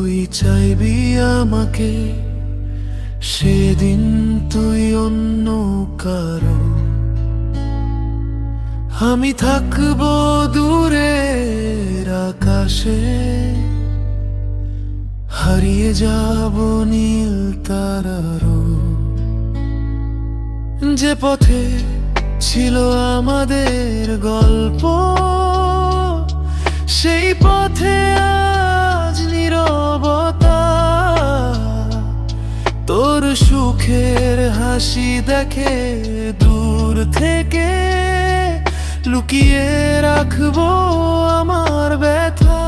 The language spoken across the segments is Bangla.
তুই চাইবি আমাকে, সেদিন তুই অন্য কারো। আমি থাকবো দূরের আকাশে, হারিয়ে যাব নীল তারারও। যে পথে ছিল আমাদের গল্প, সেই পথে আজ নীরবতা। তোর সুখের হাসি দেখে দূর থেকে লুকিয়ে রাখবো আমার ব্যথা।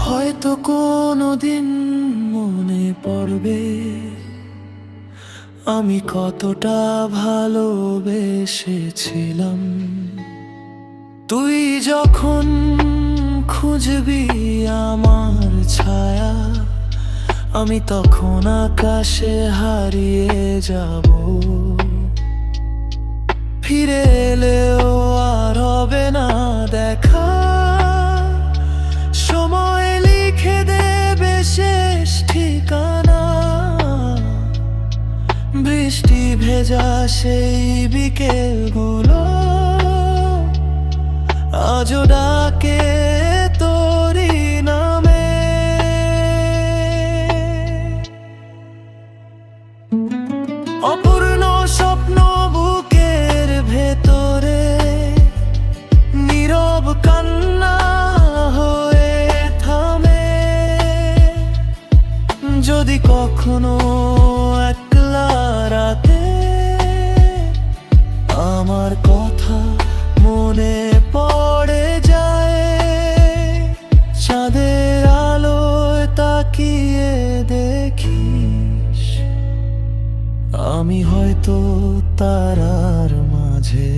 হয়তো কোনোদিন মনে পড়বে আমি কতটা ভালোবেসেছিলাম। তুই যখন খুঁজবি আমার ছায়া, আমি তখন আকাশে হারিয়ে যাব। ফিরে এলেও আর হবে না দেখা, সময় লিখে দেবে শেষ ঠিকানা। বৃষ্টি ভেজা সেই বিকেলগুলো আজও ডাকে তোরি নামে। অপূর্ণ স্বপ্ন বুকের ভেতরে, নীরব কান্না হয়ে থামে। যদি কখনো একলা রাতে আমার কথা মনে পড়ে যায়, চাঁদের আলোয় তাকিয়ে দেখিস আমি হয়তো তারার মাঝে।